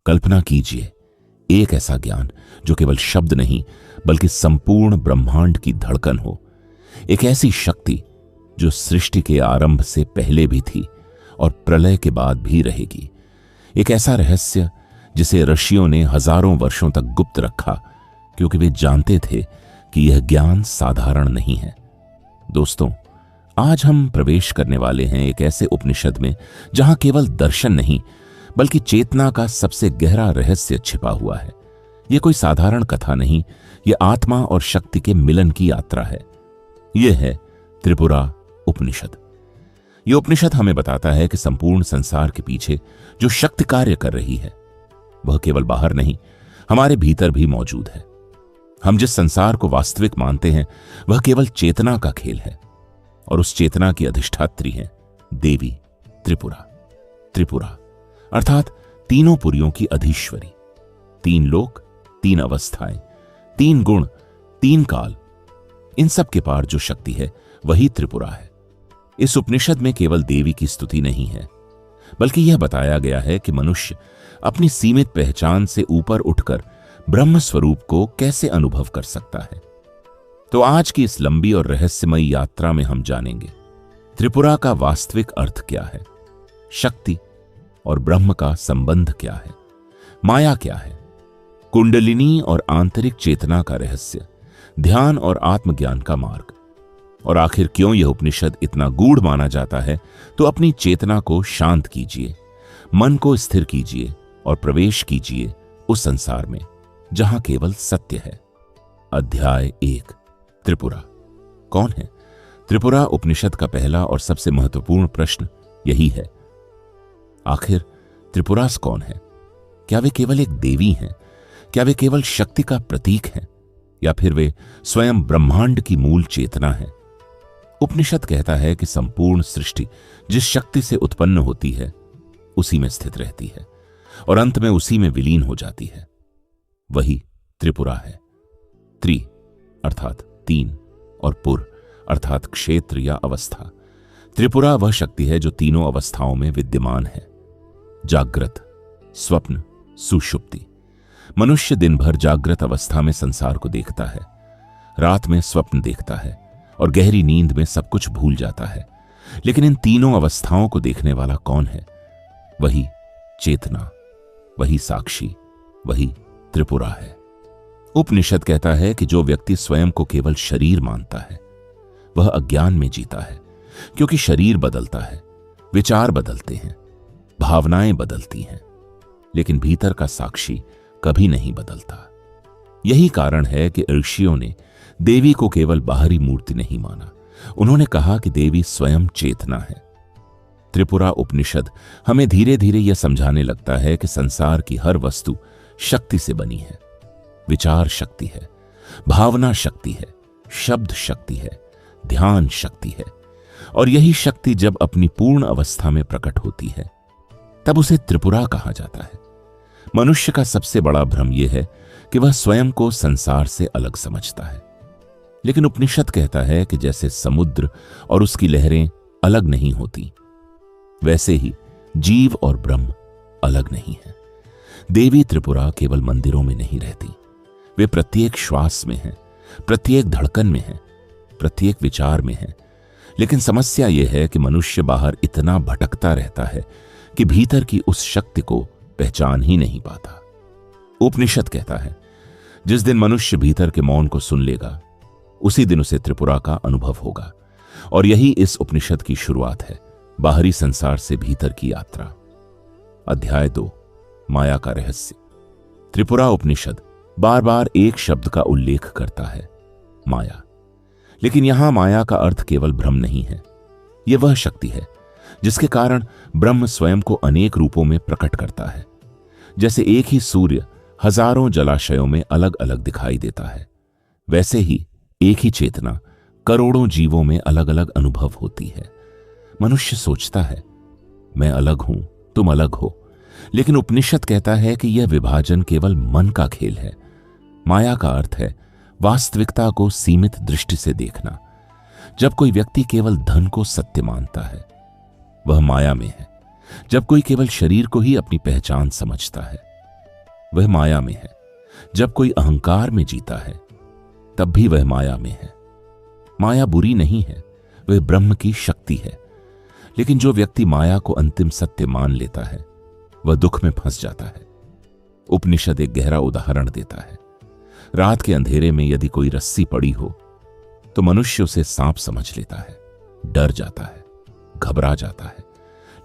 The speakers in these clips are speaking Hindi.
कल्पना कीजिए, एक ऐसा ज्ञान जो केवल शब्द नहीं बल्कि संपूर्ण ब्रह्मांड की धड़कन हो। एक ऐसी शक्ति जो सृष्टि के आरंभ से पहले भी थी और प्रलय के बाद भी रहेगी। एक ऐसा रहस्य जिसे ऋषियों ने हजारों वर्षों तक गुप्त रखा, क्योंकि वे जानते थे कि यह ज्ञान साधारण नहीं है। दोस्तों, आज हम प्रवेश करने वाले हैं एक ऐसे उपनिषद में जहां केवल दर्शन नहीं बल्कि चेतना का सबसे गहरा रहस्य छिपा हुआ है। यह कोई साधारण कथा नहीं, यह आत्मा और शक्ति के मिलन की यात्रा है। यह है त्रिपुरा उपनिषद। यह उपनिषद हमें बताता है कि संपूर्ण संसार के पीछे जो शक्ति कार्य कर रही है वह केवल बाहर नहीं, हमारे भीतर भी मौजूद है। हम जिस संसार को वास्तविक मानते हैं वह केवल चेतना का खेल है, और उस चेतना की अधिष्ठात्री है देवी त्रिपुरा। त्रिपुरा अर्थात तीनों पुरियों की अधीश्वरी। 3 लोक, 3 अवस्थाएं, 3 गुण, 3 काल, इन सब के पार जो शक्ति है वही त्रिपुरा है। इस उपनिषद में केवल देवी की स्तुति नहीं है, बल्कि यह बताया गया है कि मनुष्य अपनी सीमित पहचान से ऊपर उठकर ब्रह्म स्वरूप को कैसे अनुभव कर सकता है। तो आज की इस लंबी और रहस्यमयी यात्रा में हम जानेंगे त्रिपुरा का वास्तविक अर्थ क्या है, शक्ति और ब्रह्म का संबंध क्या है, माया क्या है, कुंडलिनी और आंतरिक चेतना का रहस्य, ध्यान और आत्मज्ञान का मार्ग, और आखिर क्यों यह उपनिषद इतना गूढ़ माना जाता है। तो अपनी चेतना को शांत कीजिए, मन को स्थिर कीजिए और प्रवेश कीजिए उस संसार में जहां केवल सत्य है। अध्याय 1, त्रिपुरा। कौन है त्रिपुरा? उपनिषद का पहला और सबसे महत्वपूर्ण प्रश्न यही है। आखिर त्रिपुरास कौन है? क्या वे केवल एक देवी हैं? क्या वे केवल शक्ति का प्रतीक हैं? या फिर वे स्वयं ब्रह्मांड की मूल चेतना है? उपनिषद कहता है कि संपूर्ण सृष्टि जिस शक्ति से उत्पन्न होती है उसी में स्थित रहती है और अंत में उसी में विलीन हो जाती है। वही त्रिपुरा है। त्रि अर्थात 3 और पुर अर्थात क्षेत्र या अवस्था। त्रिपुरा वह शक्ति है जो तीनों अवस्थाओं में विद्यमान है, जागृत, स्वप्न, सुषुप्ति। मनुष्य दिन भर जागृत अवस्था में संसार को देखता है, रात में स्वप्न देखता है और गहरी नींद में सब कुछ भूल जाता है। लेकिन इन तीनों अवस्थाओं को देखने वाला कौन है? वही चेतना, वही साक्षी, वही त्रिपुरा है। उपनिषद कहता है कि जो व्यक्ति स्वयं को केवल शरीर मानता है वह अज्ञान में जीता है, क्योंकि शरीर बदलता है, विचार बदलते हैं, भावनाएं बदलती हैं, लेकिन भीतर का साक्षी कभी नहीं बदलता। यही कारण है कि ऋषियों ने देवी को केवल बाहरी मूर्ति नहीं माना, उन्होंने कहा कि देवी स्वयं चेतना है। त्रिपुरा उपनिषद हमें धीरे धीरे यह समझाने लगता है कि संसार की हर वस्तु शक्ति से बनी है। विचार शक्ति है, भावना शक्ति है, शब्द शक्ति है, ध्यान शक्ति है, और यही शक्ति जब अपनी पूर्ण अवस्था में प्रकट होती है तब उसे त्रिपुरा कहा जाता है। मनुष्य का सबसे बड़ा भ्रम यह है कि वह स्वयं को संसार से अलग समझता है, लेकिन उपनिषद कहता है कि जैसे समुद्र और उसकी लहरें अलग नहीं होती, वैसे ही जीव और ब्रह्म अलग नहीं है। देवी त्रिपुरा केवल मंदिरों में नहीं रहती, वे प्रत्येक श्वास में हैं, प्रत्येक धड़कन में हैं, प्रत्येक विचार में हैं। लेकिन समस्या यह है कि मनुष्य बाहर इतना भटकता रहता है कि भीतर की उस शक्ति को पहचान ही नहीं पाता। उपनिषद कहता है जिस दिन मनुष्य भीतर के मौन को सुन लेगा उसी दिन उसे त्रिपुरा का अनुभव होगा, और यही इस उपनिषद की शुरुआत है, बाहरी संसार से भीतर की यात्रा। अध्याय 2, माया का रहस्य। त्रिपुरा उपनिषद बार बार एक शब्द का उल्लेख करता है, माया। लेकिन यहां माया का अर्थ केवल भ्रम नहीं है, यह वह शक्ति है जिसके कारण ब्रह्म स्वयं को अनेक रूपों में प्रकट करता है। जैसे एक ही सूर्य हजारों जलाशयों में अलग अलग दिखाई देता है, वैसे ही एक ही चेतना करोड़ों जीवों में अलग अलग अनुभव होती है। मनुष्य सोचता है मैं अलग हूं, तुम अलग हो, लेकिन उपनिषद कहता है कि यह विभाजन केवल मन का खेल है। माया का अर्थ है वास्तविकता को सीमित दृष्टि से देखना। जब कोई व्यक्ति केवल धन को सत्य मानता है वह माया में है। जब कोई केवल शरीर को ही अपनी पहचान समझता है वह माया में है। जब कोई अहंकार में जीता है तब भी वह माया में है। माया बुरी नहीं है, वह ब्रह्म की शक्ति है। लेकिन जो व्यक्ति माया को अंतिम सत्य मान लेता है वह दुख में फंस जाता है। उपनिषद एक गहरा उदाहरण देता है। रात के अंधेरे में यदि कोई रस्सी पड़ी हो तो मनुष्य उसे सांप समझ लेता है, डर जाता है, घबरा जाता है।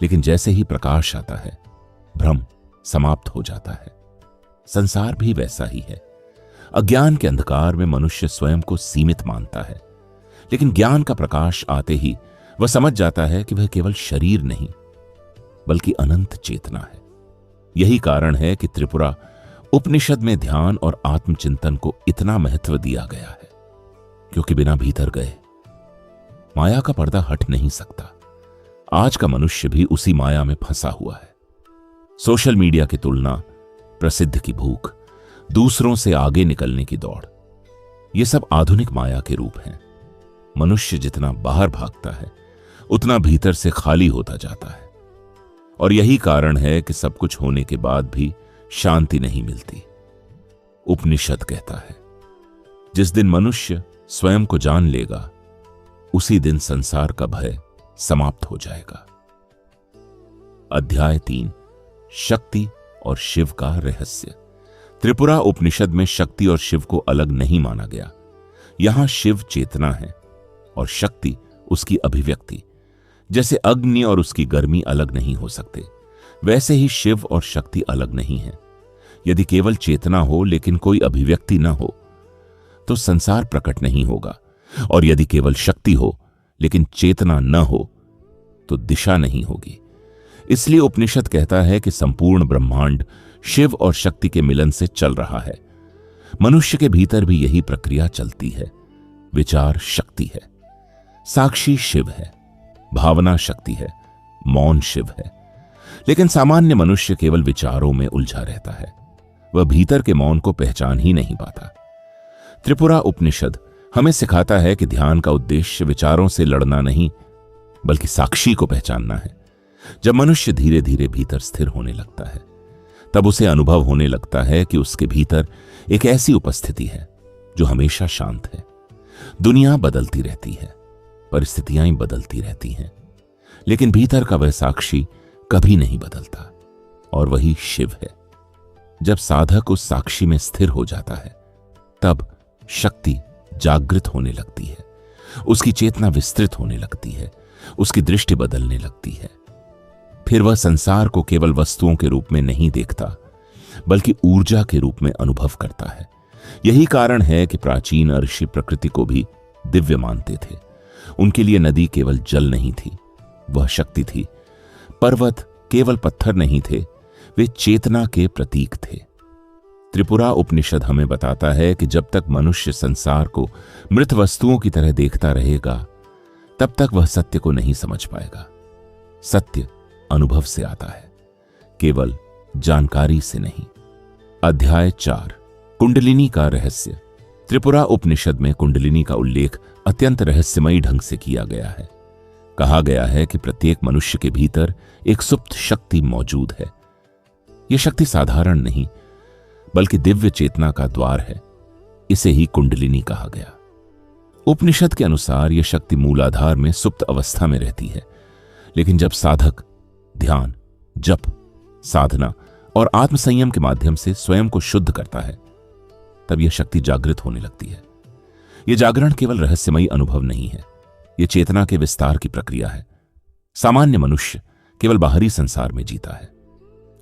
लेकिन जैसे ही प्रकाश आता है भ्रम समाप्त हो जाता है। संसार भी वैसा ही है। अज्ञान के अंधकार में मनुष्य स्वयं को सीमित मानता है, लेकिन ज्ञान का प्रकाश आते ही वह समझ जाता है कि वह केवल शरीर नहीं बल्कि अनंत चेतना है। यही कारण है कि त्रिपुरा उपनिषद में ध्यान और आत्मचिंतन को इतना महत्व दिया गया है, क्योंकि बिना भीतर गए माया का पर्दा हट नहीं सकता। आज का मनुष्य भी उसी माया में फंसा हुआ है। सोशल मीडिया की तुलना, प्रसिद्ध की भूख, दूसरों से आगे निकलने की दौड़, ये सब आधुनिक माया के रूप हैं। मनुष्य जितना बाहर भागता है उतना भीतर से खाली होता जाता है। और यही कारण है कि सब कुछ होने के बाद भी शांति नहीं मिलती। उपनिषद कहता है, जिस दिन मनुष्य स्वयं को जान लेगा उसी दिन संसार का भय समाप्त हो जाएगा। अध्याय 3, शक्ति और शिव का रहस्य। त्रिपुरा उपनिषद में शक्ति और शिव को अलग नहीं माना गया। यहां शिव चेतना है और शक्ति उसकी अभिव्यक्ति। जैसे अग्नि और उसकी गर्मी अलग नहीं हो सकते, वैसे ही शिव और शक्ति अलग नहीं है। यदि केवल चेतना हो लेकिन कोई अभिव्यक्ति न हो तो संसार प्रकट नहीं होगा, और यदि केवल शक्ति हो लेकिन चेतना न हो तो दिशा नहीं होगी। इसलिए उपनिषद कहता है कि संपूर्ण ब्रह्मांड शिव और शक्ति के मिलन से चल रहा है। मनुष्य के भीतर भी यही प्रक्रिया चलती है। विचार शक्ति है, साक्षी शिव है, भावना शक्ति है, मौन शिव है। लेकिन सामान्य मनुष्य केवल विचारों में उलझा रहता है, वह भीतर के मौन को पहचान ही नहीं पाता। त्रिपुरा उपनिषद हमें सिखाता है कि ध्यान का उद्देश्य विचारों से लड़ना नहीं बल्कि साक्षी को पहचानना है। जब मनुष्य धीरे धीरे भीतर स्थिर होने लगता है तब उसे अनुभव होने लगता है कि उसके भीतर एक ऐसी उपस्थिति है जो हमेशा शांत है। दुनिया बदलती रहती है, परिस्थितियां बदलती रहती हैं, लेकिन भीतर का वह साक्षी कभी नहीं बदलता, और वही शिव है। जब साधक उस साक्षी में स्थिर हो जाता है तब शक्ति जागृत होने लगती है, उसकी चेतना विस्तृत होने लगती है, उसकी दृष्टि बदलने लगती है। फिर वह संसार को केवल वस्तुओं के रूप में नहीं देखता बल्कि ऊर्जा के रूप में अनुभव करता है। यही कारण है कि प्राचीन ऋषि प्रकृति को भी दिव्य मानते थे। उनके लिए नदी केवल जल नहीं थी, वह शक्ति थी। पर्वत केवल पत्थर नहीं थे, वे चेतना के प्रतीक थे। त्रिपुरा उपनिषद हमें बताता है कि जब तक मनुष्य संसार को मृत वस्तुओं की तरह देखता रहेगा तब तक वह सत्य को नहीं समझ पाएगा। सत्य अनुभव से आता है, केवल जानकारी से नहीं। अध्याय 4, कुंडलिनी का रहस्य। त्रिपुरा उपनिषद में कुंडलिनी का उल्लेख अत्यंत रहस्यमयी ढंग से किया गया है। कहा गया है कि प्रत्येक मनुष्य के भीतर एक सुप्त शक्ति मौजूद है। यह शक्ति साधारण नहीं बल्कि दिव्य चेतना का द्वार है। इसे ही कुंडलिनी कहा गया। उपनिषद के अनुसार यह शक्ति मूलाधार में सुप्त अवस्था में रहती है, लेकिन जब साधक ध्यान, जप, साधना और आत्मसंयम के माध्यम से स्वयं को शुद्ध करता है तब यह शक्ति जागृत होने लगती है। यह जागरण केवल रहस्यमयी अनुभव नहीं है, यह चेतना के विस्तार की प्रक्रिया है। सामान्य मनुष्य केवल बाहरी संसार में जीता है।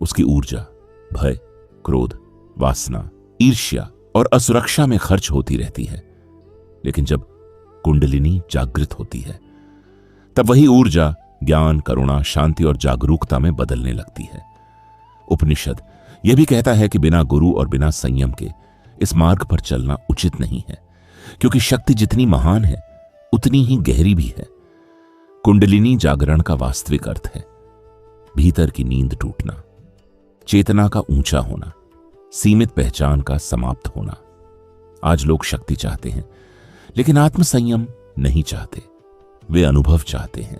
उसकी ऊर्जा भय, क्रोध, वासना, ईर्ष्या और असुरक्षा में खर्च होती रहती है। लेकिन जब कुंडलिनी जागृत होती है तब वही ऊर्जा ज्ञान, करुणा, शांति और जागरूकता में बदलने लगती है। उपनिषद यह भी कहता है कि बिना गुरु और बिना संयम के इस मार्ग पर चलना उचित नहीं है, क्योंकि शक्ति जितनी महान है उतनी ही गहरी भी है। कुंडलिनी जागरण का वास्तविक अर्थ है भीतर की नींद टूटना, चेतना का ऊंचा होना, सीमित पहचान का समाप्त होना। आज लोग शक्ति चाहते हैं लेकिन आत्मसंयम नहीं चाहते। वे अनुभव चाहते हैं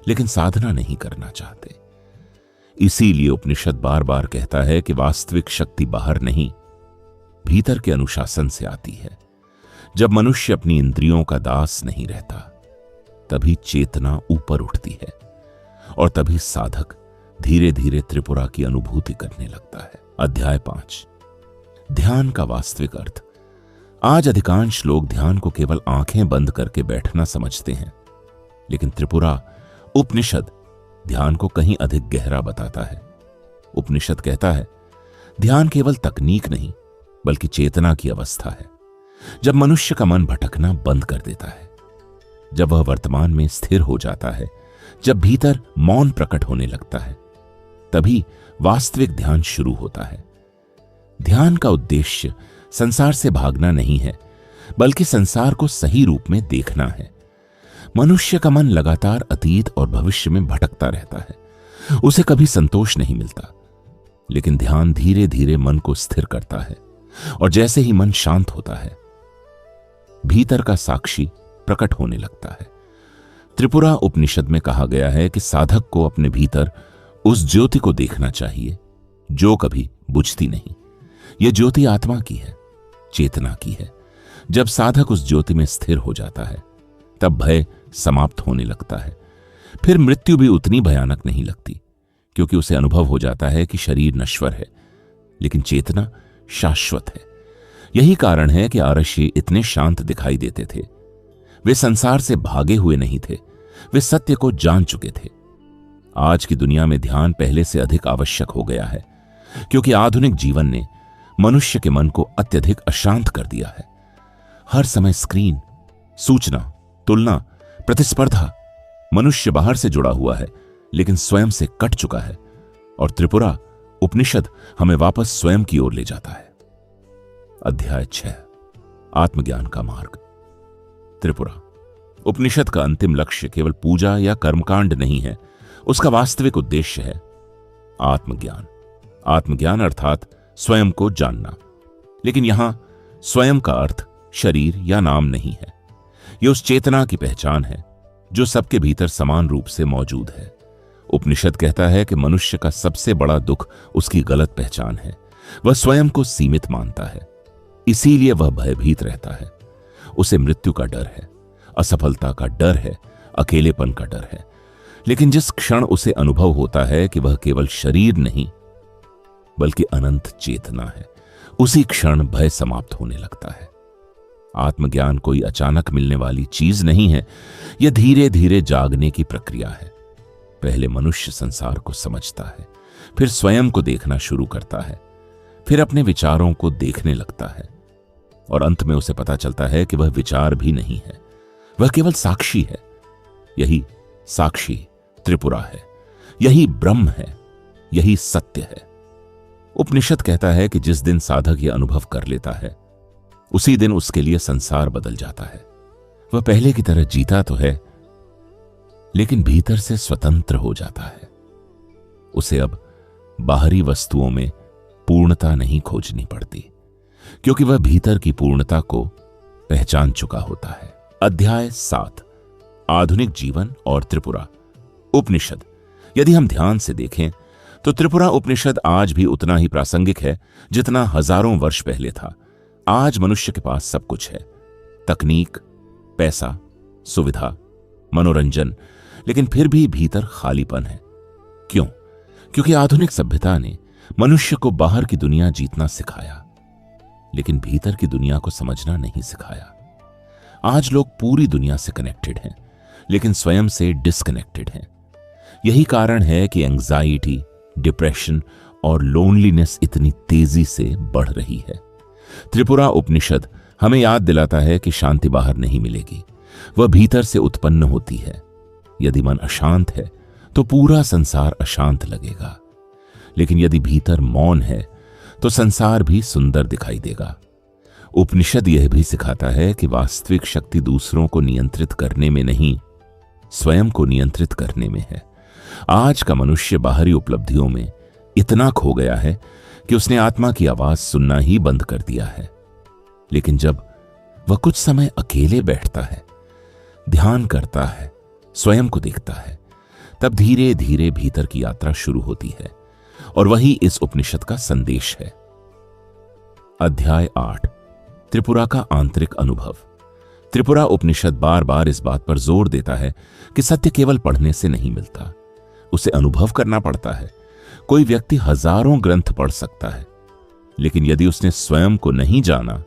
लेकिन साधना नहीं करना चाहते। इसीलिए उपनिषद बार बार कहता है कि वास्तविक शक्ति बाहर नहीं, भीतर के अनुशासन से आती है। जब मनुष्य अपनी इंद्रियों का दास नहीं रहता, तभी चेतना ऊपर उठती है और तभी साधक धीरे धीरे त्रिपुरा की अनुभूति करने लगता है। अध्याय 5, ध्यान का वास्तविक अर्थ। आज अधिकांश लोग ध्यान को केवल आंखें बंद करके बैठना समझते हैं, लेकिन त्रिपुरा उपनिषद ध्यान को कहीं अधिक गहरा बताता है। उपनिषद कहता है ध्यान केवल तकनीक नहीं बल्कि चेतना की अवस्था है। जब मनुष्य का मन भटकना बंद कर देता है, जब वह वर्तमान में स्थिर हो जाता है, जब भीतर मौन प्रकट होने लगता है, तभी वास्तविक ध्यान शुरू होता है। ध्यान का उद्देश्य संसार से भागना नहीं है, बल्कि संसार को सही रूप में देखना है। मनुष्य का मन लगातार अतीत और भविष्य में भटकता रहता है, उसे कभी संतोष नहीं मिलता। लेकिन ध्यान धीरे धीरे मन को स्थिर करता है, और जैसे ही मन शांत होता है, भीतर का साक्षी प्रकट होने लगता है। त्रिपुरा उपनिषद में कहा गया है कि साधक को अपने भीतर उस ज्योति को देखना चाहिए जो कभी बुझती नहीं। यह ज्योति आत्मा की है, चेतना की है। जब साधक उस ज्योति में स्थिर हो जाता है, तब भय समाप्त होने लगता है। फिर मृत्यु भी उतनी भयानक नहीं लगती, क्योंकि उसे अनुभव हो जाता है कि शरीर नश्वर है, लेकिन चेतना शाश्वत है। यही कारण है कि आरष्य इतने शांत दिखाई देते थे। वे संसार से भागे हुए नहीं थे, वे सत्य को जान चुके थे। आज की दुनिया में ध्यान पहले से अधिक आवश्यक हो गया है, क्योंकि आधुनिक जीवन ने मनुष्य के मन को अत्यधिक अशांत कर दिया है। हर समय स्क्रीन, सूचना, तुलना, प्रतिस्पर्धा। मनुष्य बाहर से जुड़ा हुआ है, लेकिन स्वयं से कट चुका है। और त्रिपुरा उपनिषद हमें वापस स्वयं की ओर ले जाता है। अध्याय 6, आत्मज्ञान का मार्ग। त्रिपुरा उपनिषद का अंतिम लक्ष्य केवल पूजा या कर्मकांड नहीं है, उसका वास्तविक उद्देश्य है आत्मज्ञान। आत्मज्ञान अर्थात स्वयं को जानना। लेकिन यहां स्वयं का अर्थ शरीर या नाम नहीं है। यह उस चेतना की पहचान है जो सबके भीतर समान रूप से मौजूद है। उपनिषद कहता है कि मनुष्य का सबसे बड़ा दुख उसकी गलत पहचान है। वह स्वयं को सीमित मानता है, इसीलिए वह भयभीत रहता है। उसे मृत्यु का डर है, असफलता का डर है, अकेलेपन का डर है। लेकिन जिस क्षण उसे अनुभव होता है कि वह केवल शरीर नहीं बल्कि अनंत चेतना है, उसी क्षण भय समाप्त होने लगता है। आत्मज्ञान कोई अचानक मिलने वाली चीज नहीं है, यह धीरे धीरे जागने की प्रक्रिया है। पहले मनुष्य संसार को समझता है, फिर स्वयं को देखना शुरू करता है, फिर अपने विचारों को देखने लगता है, और अंत में उसे पता चलता है कि वह विचार भी नहीं है, वह केवल साक्षी है। यही साक्षी त्रिपुरा है, यही ब्रह्म है, यही सत्य है। उपनिषद कहता है कि जिस दिन साधक यह अनुभव कर लेता है, उसी दिन उसके लिए संसार बदल जाता है। वह पहले की तरह जीता तो है, लेकिन भीतर से स्वतंत्र हो जाता है। उसे अब बाहरी वस्तुओं में पूर्णता नहीं खोजनी पड़ती, क्योंकि वह भीतर की पूर्णता को पहचान चुका होता है। अध्याय 7, आधुनिक जीवन और त्रिपुरा उपनिषद। यदि हम ध्यान से देखें तो त्रिपुरा उपनिषद आज भी उतना ही प्रासंगिक है जितना हजारों वर्ष पहले था। आज मनुष्य के पास सब कुछ है, तकनीक, पैसा, सुविधा, मनोरंजन, लेकिन फिर भी भीतर खालीपन है। क्यों? क्योंकि आधुनिक सभ्यता ने मनुष्य को बाहर की दुनिया जीतना सिखाया, लेकिन भीतर की दुनिया को समझना नहीं सिखाया। आज लोग पूरी दुनिया से कनेक्टेड हैं, लेकिन स्वयं से डिस्कनेक्टेड हैं। यही कारण है कि एंजाइटी, डिप्रेशन और लोनलीनेस इतनी तेजी से बढ़ रही है। त्रिपुरा उपनिषद हमें याद दिलाता है कि शांति बाहर नहीं मिलेगी, वह भीतर से उत्पन्न होती है। यदि मन अशांत है तो पूरा संसार अशांत लगेगा, लेकिन यदि भीतर मौन है तो संसार भी सुंदर दिखाई देगा। उपनिषद यह भी सिखाता है कि वास्तविक शक्ति दूसरों को नियंत्रित करने में नहीं, स्वयं को नियंत्रित करने में है। आज का मनुष्य बाहरी उपलब्धियों में इतना खो गया है कि उसने आत्मा की आवाज सुनना ही बंद कर दिया है। लेकिन जब वह कुछ समय अकेले बैठता है, ध्यान करता है, स्वयं को देखता है, तब धीरे धीरे भीतर की यात्रा शुरू होती है और वही इस उपनिषद का संदेश है। अध्याय 8, त्रिपुरा का आंतरिक अनुभव। त्रिपुरा उपनिषद बार बार इस बात पर जोर देता है कि सत्य केवल पढ़ने से नहीं मिलता, उसे अनुभव करना पड़ता है। कोई व्यक्ति हजारों ग्रंथ पढ़ सकता है, लेकिन यदि उसने स्वयं को नहीं जाना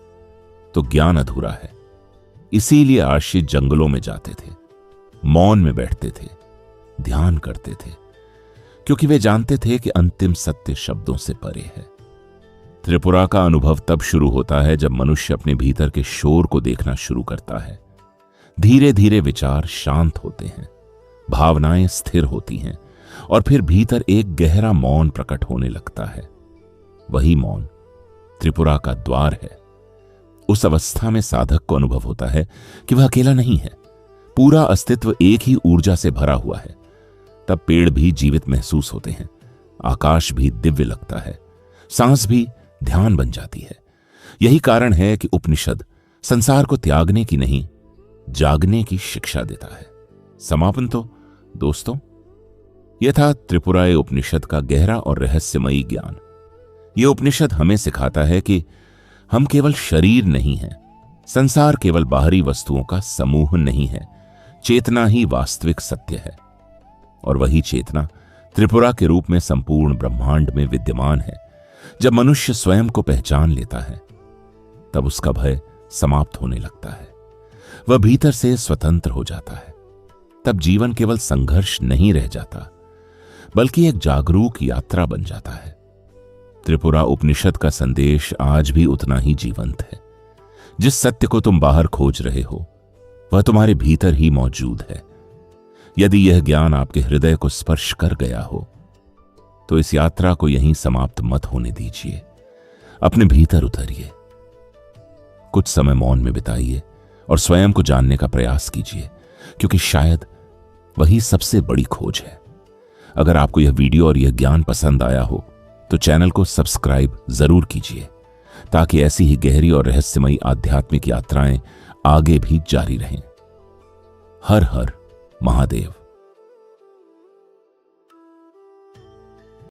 तो ज्ञान अधूरा है। इसीलिए आशीष जंगलों में जाते थे, मौन में बैठते थे, ध्यान करते थे, क्योंकि वे जानते थे कि अंतिम सत्य शब्दों से परे है। त्रिपुरा का अनुभव तब शुरू होता है जब मनुष्य अपने भीतर के शोर को देखना शुरू करता है। धीरे धीरे विचार शांत होते हैं, भावनाएं स्थिर होती हैं और फिर भीतर एक गहरा मौन प्रकट होने लगता है। वही मौन त्रिपुरा का द्वार है। उस अवस्था में साधक को अनुभव होता है कि वह अकेला नहीं है, पूरा अस्तित्व एक ही ऊर्जा से भरा हुआ है। तब पेड़ भी जीवित महसूस होते हैं, आकाश भी दिव्य लगता है, सांस भी ध्यान बन जाती है। यही कारण है कि उपनिषद संसार को त्यागने की नहीं, जागने की शिक्षा देता है। समापन तो दोस्तों, यह था त्रिपुराए उपनिषद का गहरा और रहस्यमयी ज्ञान। यह उपनिषद हमें सिखाता है कि हम केवल शरीर नहीं हैं, संसार केवल बाहरी वस्तुओं का समूह नहीं है, चेतना ही वास्तविक सत्य है। और वही चेतना त्रिपुरा के रूप में संपूर्ण ब्रह्मांड में विद्यमान है। जब मनुष्य स्वयं को पहचान लेता है, तब उसका भय समाप्त होने लगता है, वह भीतर से स्वतंत्र हो जाता है। तब जीवन केवल संघर्ष नहीं रह जाता, बल्कि एक जागरूक यात्रा बन जाता है। त्रिपुरा उपनिषद का संदेश आज भी उतना ही जीवंत है। जिस सत्य को तुम बाहर खोज रहे हो, वह तुम्हारे भीतर ही मौजूद है। यदि यह ज्ञान आपके हृदय को स्पर्श कर गया हो, तो इस यात्रा को यहीं समाप्त मत होने दीजिए। अपने भीतर उतरिए, कुछ समय मौन में बिताइए और स्वयं को जानने का प्रयास कीजिए, क्योंकि शायद वही सबसे बड़ी खोज है। अगर आपको यह वीडियो और यह ज्ञान पसंद आया हो तो चैनल को सब्सक्राइब जरूर कीजिए, ताकि ऐसी ही गहरी और रहस्यमयी आध्यात्मिक यात्राएं आगे भी जारी रहें। हर हर महादेव।